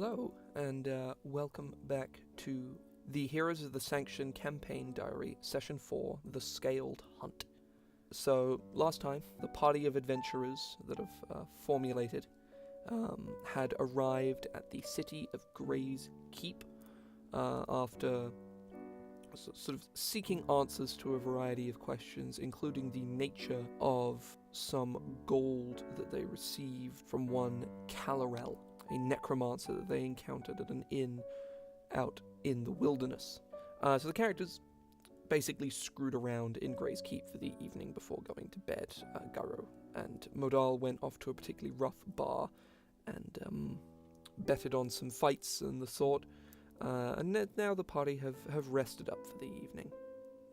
Hello, and welcome back to the Heroes of the Sanction Campaign Diary, Session 4, The Scaled Hunt. So, last time, the party of adventurers that have formulated had arrived at the city of Gray's Keep after sort of seeking answers to a variety of questions, including the nature of some gold that they received from one Calorel, a necromancer that they encountered at an inn out in the wilderness. So the characters basically screwed around in Gray's Keep for the evening before going to bed. Gyro and Moldahl went off to a particularly rough bar and betted on some fights and the sort, and now the party have rested up for the evening.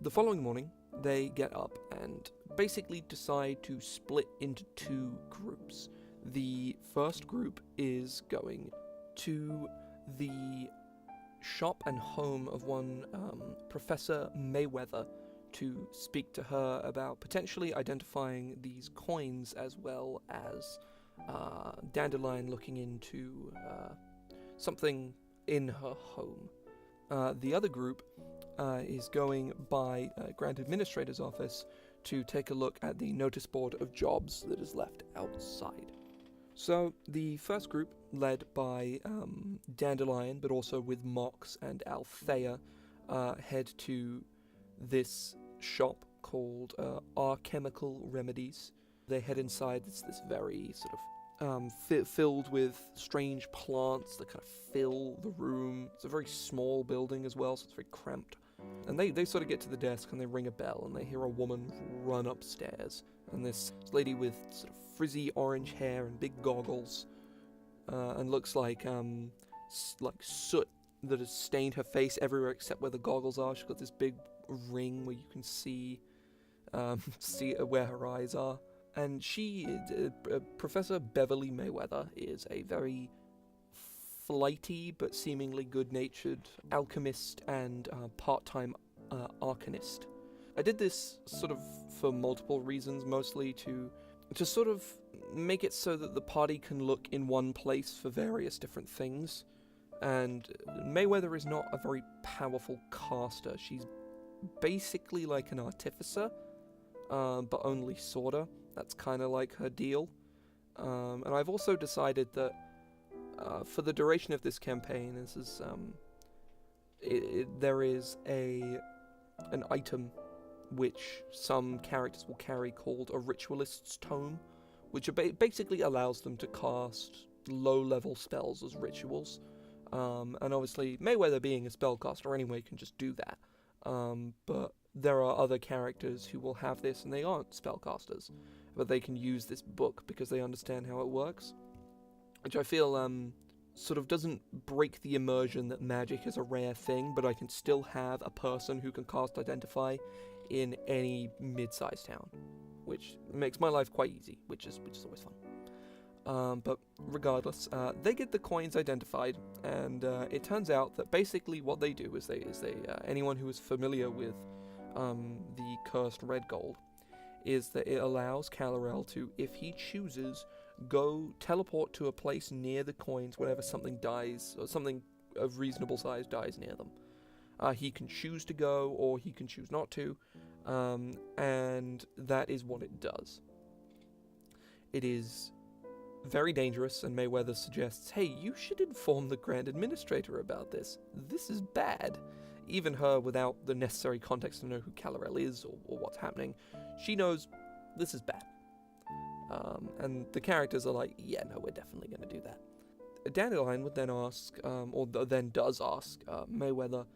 The following morning, they get up and basically decide to split into two groups. The first group is going to the shop and home of one Professor Mayweather to speak to her about potentially identifying these coins, as well as Dandelion looking into something in her home. The other group is going by Grand Administrator's office to take a look at the notice board of jobs that is left outside. So, the first group, led by Dandelion, but also with Mox and Althaea, head to this shop called Alchemical Remedies. They head inside. It's this very sort of filled with strange plants that kind of fill the room. It's a very small building as well, so it's very cramped. And they sort of get to the desk and they ring a bell and they hear a woman run upstairs. And this lady with sort of frizzy orange hair and big goggles, and looks like soot that has stained her face everywhere except where the goggles are. She's got this big ring where you can see where her eyes are. And she, Professor Beverly Mayweather, is a very flighty but seemingly good-natured alchemist and part-time arcanist. I did this sort of for multiple reasons, mostly to sort of make it so that the party can look in one place for various different things. And Mayweather is not a very powerful caster. She's basically like an artificer, but only sorta. That's kind of like her deal. And I've also decided that for the duration of this campaign, this is there is an item which some characters will carry called a Ritualist's Tome, which basically allows them to cast low-level spells as rituals. And obviously, Mayweather being a spellcaster anyway can just do that. But there are other characters who will have this and they aren't spellcasters, but they can use this book because they understand how it works, which I feel sort of doesn't break the immersion that magic is a rare thing, but I can still have a person who can cast Identify in any mid-sized town, which makes my life quite easy, which is always fun. But regardless, they get the coins identified, and it turns out that basically what they do is they anyone who is familiar with the cursed red gold, is that it allows Calorel to, if he chooses, go teleport to a place near the coins whenever something dies, or something of reasonable size dies near them. He can choose to go, or he can choose not to, and that is what it does. It is very dangerous, and Mayweather suggests, hey, you should inform the Grand Administrator about this. This is bad. Even her, without the necessary context to know who Calorel is or what's happening, she knows this is bad. And the characters are like, yeah, no, we're definitely going to do that. Dandelion would then ask, then does ask, Mayweather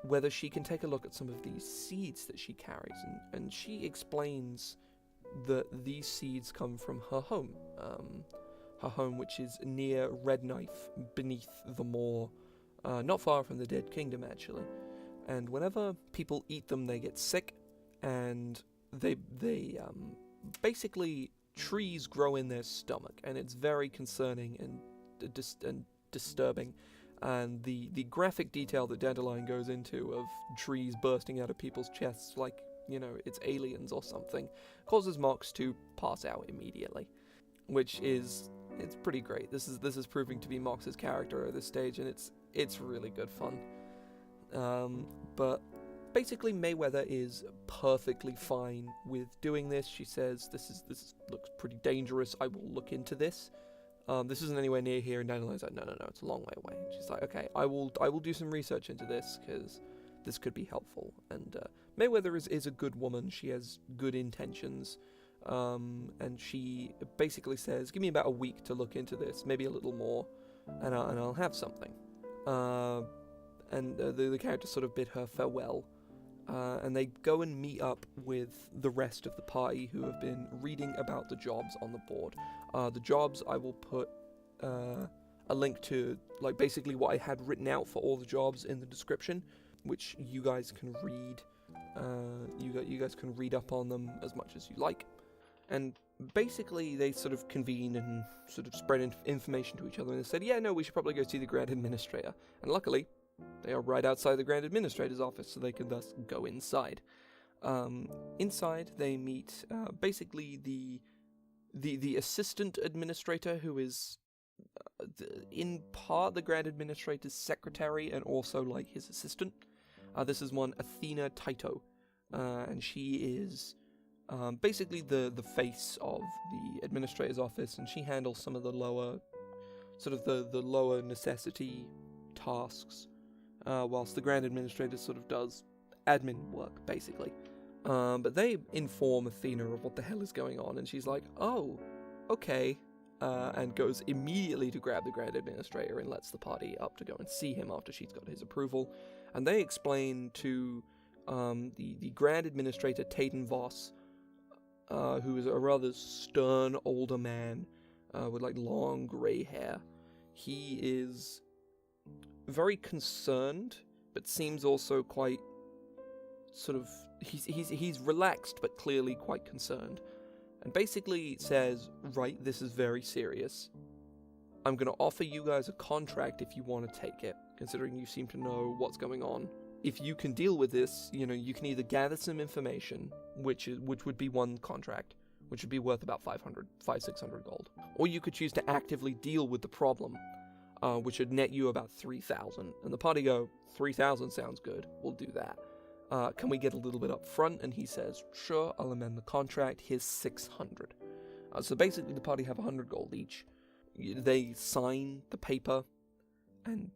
whether she can take a look at some of these seeds that she carries, and she explains that these seeds come from her home, which is near Red Knife, beneath the moor, not far from the Dead Kingdom, actually. And whenever people eat them, they get sick, and they basically, trees grow in their stomach, and it's very concerning and disturbing. And the graphic detail that Dandelion goes into of trees bursting out of people's chests like, it's aliens or something, causes Mox to pass out immediately, which is It's pretty great. This is proving to be Mox's character at this stage, and it's really good fun. But basically, Mayweather is perfectly fine with doing this. She says, "This looks pretty dangerous. I will look into this. This isn't anywhere near here." And Dandelion's like, "No, it's a long way away." And she's like, "Okay, I will do some research into this because this could be helpful." And Mayweather is a good woman. She has good intentions. And she basically says, "Give me about a week to look into this, maybe a little more, and I'll have something." And the character sort of bid her farewell, and they go and meet up with the rest of the party who have been reading about the jobs on the board. The jobs, I will put a link to, like, basically what I had written out for all the jobs in the description, which you guys can read. You guys can read up on them as much as you like. And basically, they sort of convene and sort of spread information to each other, and they said, "Yeah, no, we should probably go see the Grand Administrator." And luckily, they are right outside the Grand Administrator's office, so they can thus go inside. Inside, they meet basically the Assistant Administrator, who is in part the Grand Administrator's secretary and also like his assistant. This is one Athena Taito, and she is basically the face of the administrator's office, and she handles some of the lower, sort of the lower necessity tasks, whilst the Grand Administrator sort of does admin work, basically. But they inform Athena of what the hell is going on, and she's like, "Oh, okay," and goes immediately to grab the Grand Administrator and lets the party up to go and see him after she's got his approval. And they explain to the Grand Administrator, Taden Voss, who is a rather stern older man with like long grey hair. He is very concerned, but seems also quite sort of he's relaxed but clearly quite concerned, and basically says, "Right, this is very serious. I'm going to offer you guys a contract if you want to take it, considering you seem to know what's going on. If you can deal with this, you can either gather some information, which would be one contract, which would be worth about 600 gold, or you could choose to actively deal with the problem, which would net you about 3,000. And the party go, 3,000 sounds good, we'll do that. Can we get a little bit up front? And he says, "Sure, I'll amend the contract, here's 600. So basically the party have 100 gold each. They sign the paper, and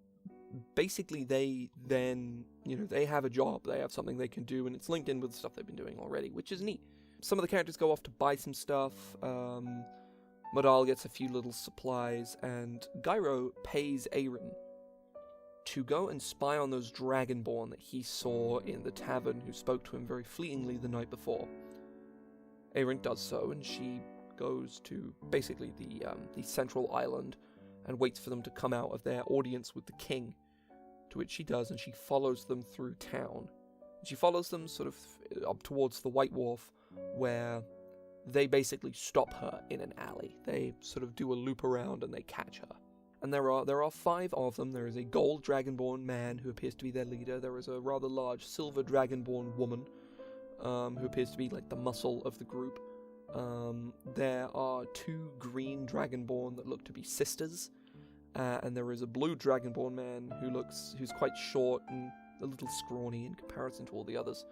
basically they then, they have a job, they have something they can do, and it's linked in with the stuff they've been doing already, which is neat. Some of the characters go off to buy some stuff. Moldahl gets a few little supplies, and Gyro pays Aeryn to go and spy on those Dragonborn that he saw in the tavern who spoke to him very fleetingly the night before. Aeryn does so, and she goes to basically the central island and waits for them to come out of their audience with the king, to which she does, and she follows them through town. She follows them sort of up towards the White Wharf, where they basically stop her in an alley. They sort of do a loop around and they catch her. And there are 5 of them. There is a gold Dragonborn man who appears to be their leader. There is a rather large silver Dragonborn woman who appears to be like the muscle of the group. There are 2 green Dragonborn that look to be sisters, and there is a blue Dragonborn man who's quite short and a little scrawny in comparison to all the others.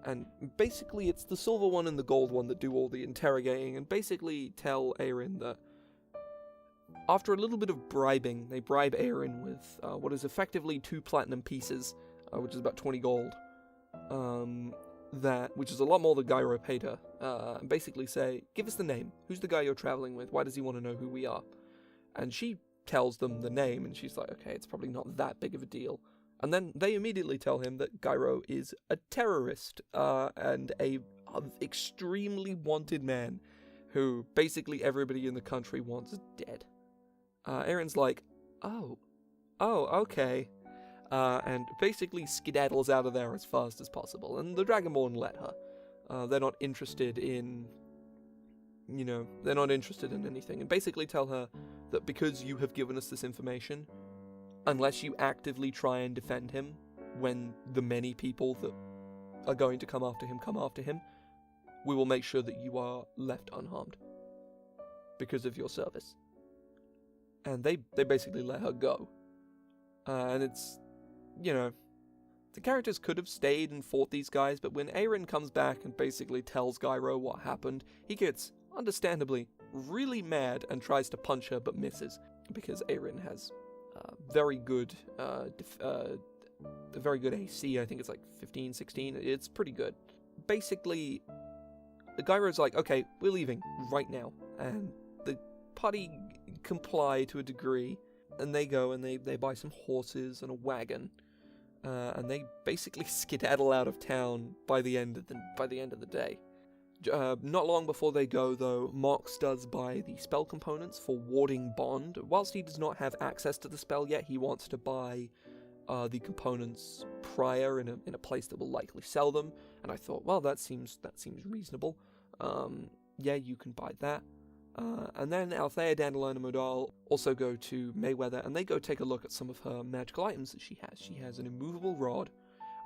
And basically it's the silver one and the gold one that do all the interrogating, and basically tell Aeryn that after a little bit of bribing, they bribe Aeryn with what is effectively 2 platinum pieces, which is about 20 gold, which is a lot more than Gyro paid her, and basically say, "Give us the name. Who's the guy you're traveling with? Why does he want to know who we are?" And she tells them the name, and she's like, "Okay, it's probably not that big of a deal." And then they immediately tell him that Gyro is a terrorist, and a extremely wanted man who basically everybody in the country wants dead. Aeryn's like, oh, okay. And basically skedaddles out of there as fast as possible, and the Dragonborn let her. They're not interested in, anything, and basically tell her that because you have given us this information, unless you actively try and defend him when the many people that are going to come after him, we will make sure that you are left unharmed because of your service. and they basically let her go. And it's, the characters could have stayed and fought these guys, but when Aeryn comes back and basically tells Gyro what happened, he gets, understandably, really mad and tries to punch her but misses, because Aeryn has very good AC. I think it's like 15, 16. It's pretty good. Basically, the Gyro's like, okay, we're leaving right now, and the party comply to a degree, and they go and they buy some horses and a wagon, and they basically skedaddle out of town by the end of the day. Not long before they go, though, Mox does buy the spell components for Warding Bond. Whilst he does not have access to the spell yet, he wants to buy the components prior in a place that will likely sell them. And I thought, well, that seems reasonable. Yeah, you can buy that. And then Althaea, Dandelion, and Moldahl also go to Mayweather, and they go take a look at some of her magical items that she has. She has an immovable rod,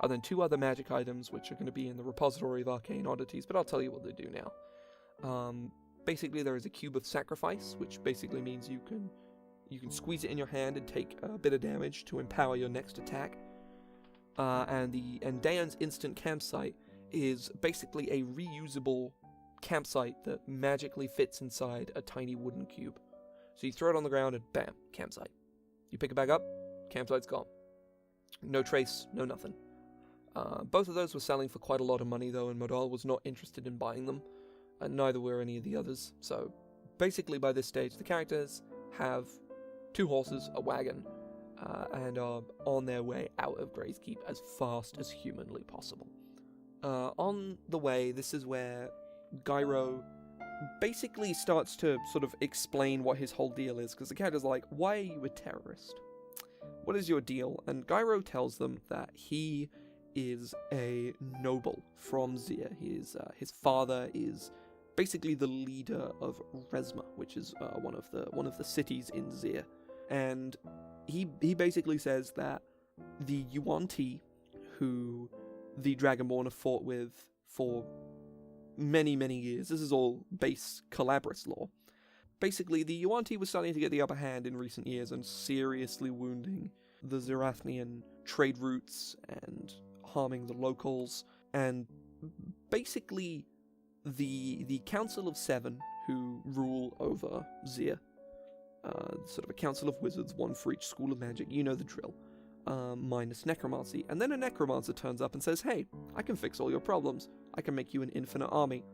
and then 2 other magic items, which are going to be in the repository of arcane oddities, but I'll tell you what they do now. Basically, there is a cube of sacrifice, which basically means you can squeeze it in your hand and take a bit of damage to empower your next attack. And Dayan's instant campsite is basically a reusable campsite that magically fits inside a tiny wooden cube. So you throw it on the ground and bam, campsite. You pick it back up, campsite's gone. No trace, no nothing. Both of those were selling for quite a lot of money though, and Moldahl was not interested in buying them, and neither were any of the others. So basically by this stage the characters have 2 horses, a wagon, and are on their way out of Grey's Keep as fast as humanly possible. On the way, this is where Gyro basically starts to sort of explain what his whole deal is, because the character's like, why are you a terrorist? What is your deal? And Gyro tells them that he is a noble from Zir. His father is basically the leader of Resma, which is one of the cities in Zir. And he basically says that the Yuan-Ti, who the Dragonborn have fought with for many, many years, this is all base Collabris lore. Basically, the Yuan-Ti was starting to get the upper hand in recent years and seriously wounding the Zirathnian trade routes and harming the locals. And basically, the Council of Seven, who rule over Zir, sort of a council of wizards, 1 for each school of magic, you know the drill, minus necromancy. And then a necromancer turns up and says, hey, I can fix all your problems. I can make you an infinite army.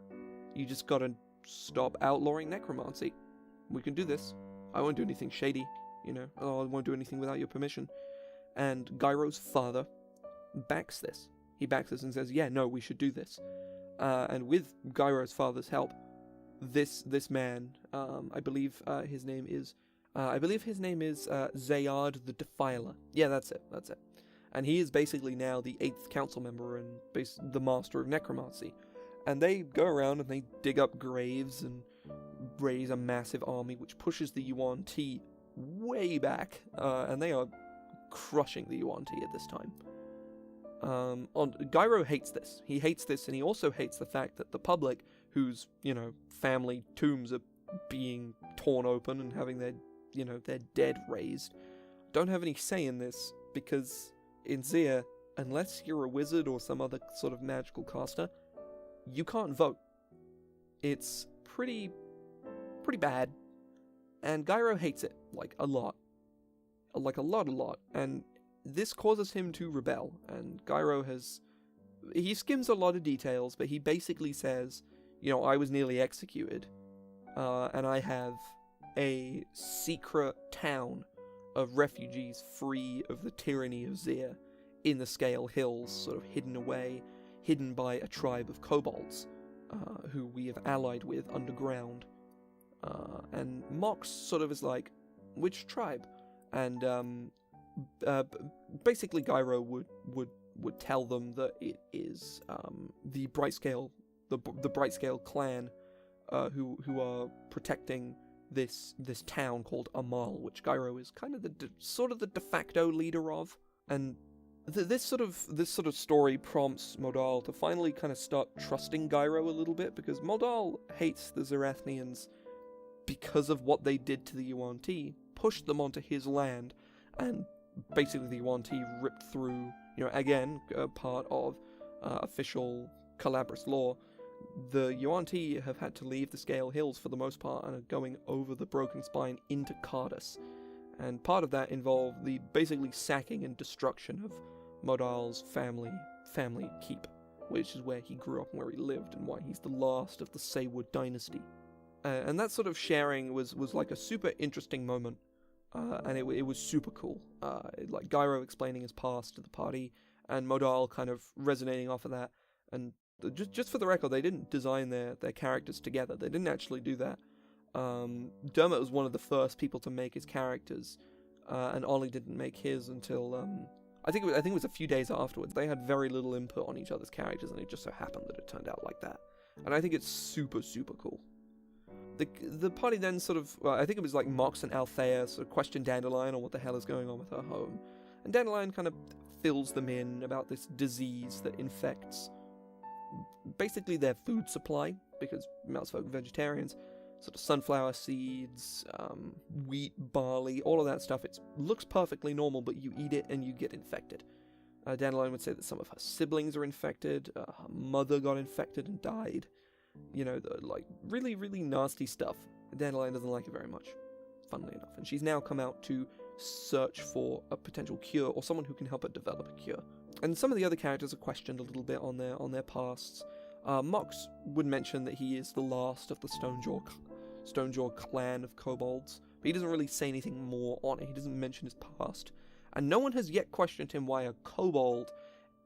You just gotta stop outlawing necromancy. We can do this. I won't do anything shady, I won't do anything without your permission. And Gyro's father backs this. He backs this and says, yeah, no, we should do this. And with Gyro's father's help, this man, I believe his name is Zayard the Defiler. Yeah, that's it. And he is basically now the 8th council member and the master of necromancy. And they go around and they dig up graves and raise a massive army which pushes the Yuan-Ti way back, and they are crushing the Yuan-Ti at this time. Gyro hates this. He hates this, and he also hates the fact that the public, whose, family tombs are being torn open and having their dead raised, don't have any say in this, because in Zir, unless you're a wizard or some other sort of magical caster, you can't vote. It's pretty bad, and Gyro hates it, a lot. A lot, and this causes him to rebel, and Gyro he skims a lot of details, but he basically says, I was nearly executed, and I have a secret town of refugees free of the tyranny of Zir in the Scale Hills, sort of hidden by a tribe of kobolds, who we have allied with underground. And Mox sort of is like, which tribe? And basically Gyro would tell them that it is the Brightscale clan, who are protecting this town called Amal, which Gyro is kind of the de facto leader of. And this sort of story prompts Moldahl to finally kind of start trusting Gyro a little bit, because Moldahl hates the Zirathnians because of what they did to the Yuan-Ti, pushed them onto his land, and basically the Yuan-Ti ripped through, again, part of official Collabris law. The Yuan-Ti have had to leave the Scale Hills for the most part and are going over the Broken Spine into Cardus. And part of that involved the basically sacking and destruction of Moldahl's family keep, which is where he grew up and where he lived, and why he's the last of the Seywood dynasty. And that sort of sharing was like a super interesting moment, and it was super cool. Like Gyro explaining his past to the party, and Moldahl kind of resonating off of that. And just for the record, they didn't design their characters together. They didn't actually do that. Diarmait was one of the first people to make his characters, and Olly didn't make his until I think it was a few days afterwards. They had very little input on each other's characters, and it just so happened that it turned out like that. And I think it's super, super cool. The party then sort of, I think it was like Mox and Althaea sort of questioned Dandelion on what the hell is going on with her home. And Dandelion kind of fills them in about this disease that infects basically their food supply, because Mousefolk are vegetarians. Sort of sunflower seeds, wheat, barley, all of that stuff. It looks perfectly normal, but you eat it and you get infected. Dandelion would say that some of her siblings are infected, her mother got infected and died. Like really, really nasty stuff. Dandelion doesn't like it very much, funnily enough. And she's now come out to search for a potential cure, or someone who can help her develop a cure. And some of the other characters are questioned a little bit on their pasts. Mox would mention that he is the last of the Stonejaw clan of kobolds, but he doesn't really say anything more on it. He doesn't mention his past. And no one has yet questioned him why a kobold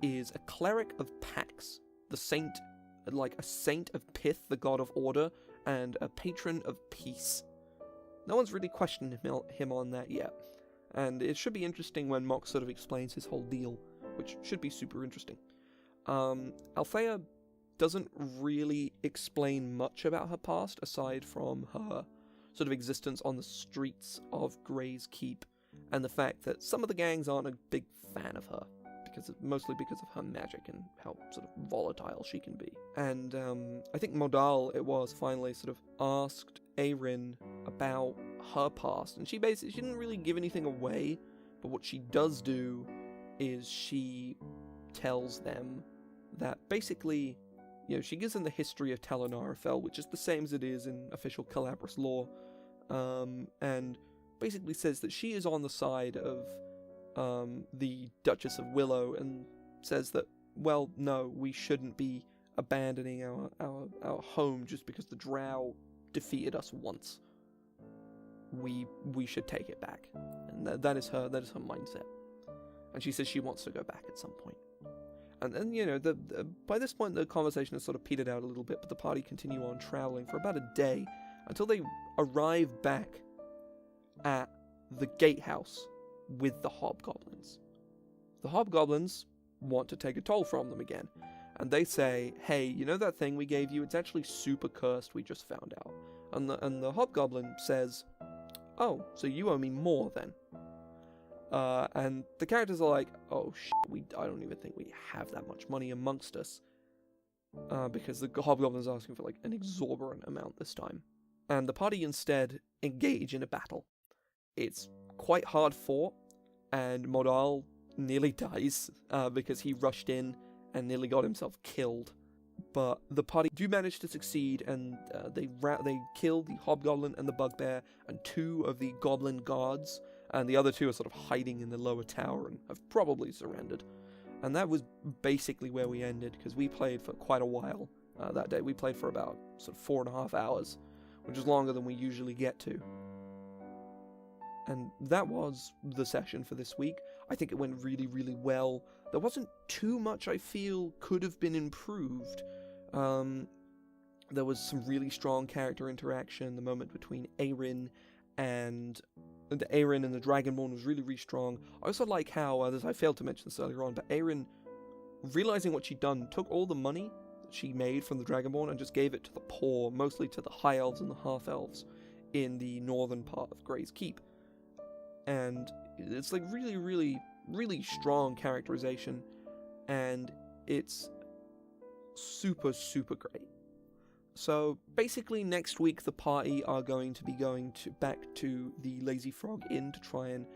is a cleric of Pax, the saint, like a saint of Pith, the god of order, and a patron of peace. No one's really questioned him on that yet. And it should be interesting when Mox sort of explains his whole deal, which should be super interesting. Althaea doesn't really explain much about her past, aside from her sort of existence on the streets of Grey's Keep, and the fact that some of the gangs aren't a big fan of her, mostly because of her magic and how sort of volatile she can be. And I think Moldahl, finally sort of asked Aeryn about her past, and she didn't really give anything away, but what she does do is she tells them that basically, she gives them the history of Talonarafel, which is the same as it is in official Collabris law, and basically says that she is on the side of the Duchess of Willow, and says that, well, no, we shouldn't be abandoning our home just because the Drow defeated us once. We should take it back, and that is her mindset. And she says she wants to go back at some point. And then, by this point, the conversation has sort of petered out a little bit, but the party continue on traveling for about a day until they arrive back at the gatehouse with the hobgoblins. The hobgoblins want to take a toll from them again, and they say, hey, you know that thing we gave you? It's actually super cursed, we just found out. And the hobgoblin says, oh, so you owe me more then. And the characters are like, oh shit, I don't even think we have that much money amongst us. Because the hobgoblin's asking for like an exorbitant amount this time. And the party instead engage in a battle. It's quite hard fought, and Moldahl nearly dies, because he rushed in and nearly got himself killed. But the party do manage to succeed, and they kill the hobgoblin and the bugbear and 2 of the goblin guards, and the other 2 are sort of hiding in the lower tower and have probably surrendered. And that was basically where we ended, because we played for quite a while that day. We played for about sort of 4.5 hours, which is longer than we usually get to. And that was the session for this week. I think it went really, really well. There wasn't too much I feel could have been improved. There was some really strong character interaction. The moment between Aeryn and the Dragonborn was really, really strong. I also like how, as I failed to mention this earlier on, but Aeryn, realizing what she'd done, took all the money that she made from the Dragonborn and just gave it to the poor, mostly to the High Elves and the Half Elves in the northern part of Grey's Keep. And it's like really, really, really strong characterization, and it's super, super great. So basically next week the party are going to be going back to the Lazy Frog Inn to try and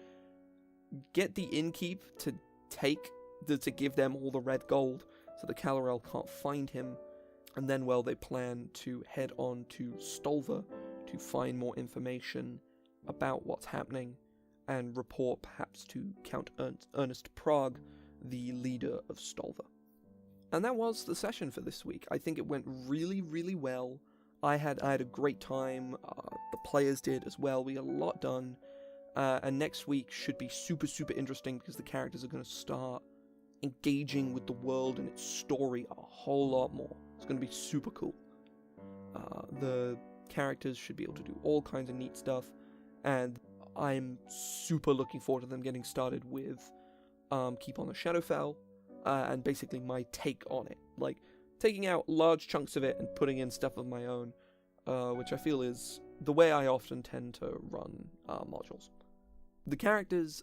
get the innkeep to give them all the red gold so the Calorel can't find him. And then, well, they plan to head on to Stolver to find more information about what's happening and report perhaps to Count Ernest Prague, the leader of Stolver. And that was the session for this week. I think it went really, really well. I had a great time. The players did as well. We got a lot done. And next week should be super, super interesting because the characters are going to start engaging with the world and its story a whole lot more. It's going to be super cool. The characters should be able to do all kinds of neat stuff, and I'm super looking forward to them getting started with Keep on the Shadowfell, and basically my take on it. Like, taking out large chunks of it and putting in stuff of my own, which I feel is the way I often tend to run modules. The characters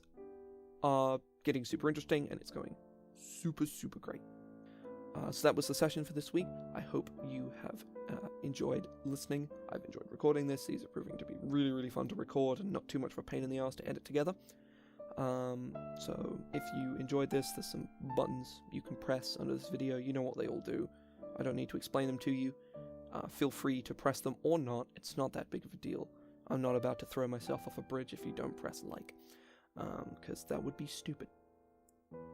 are getting super interesting, and it's going super, super great. So that was the session for this week. I hope you have enjoyed listening. I've enjoyed recording this. These are proving to be really, really fun to record and not too much of a pain in the ass to edit together. So if you enjoyed this, there's some buttons you can press under this video. You know what they all do. I don't need to explain them to you. Feel free to press them or not. It's not that big of a deal. I'm not about to throw myself off a bridge if you don't press like, because that would be stupid.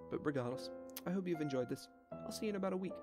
But regardless, I hope you've enjoyed this. I'll see you in about a week.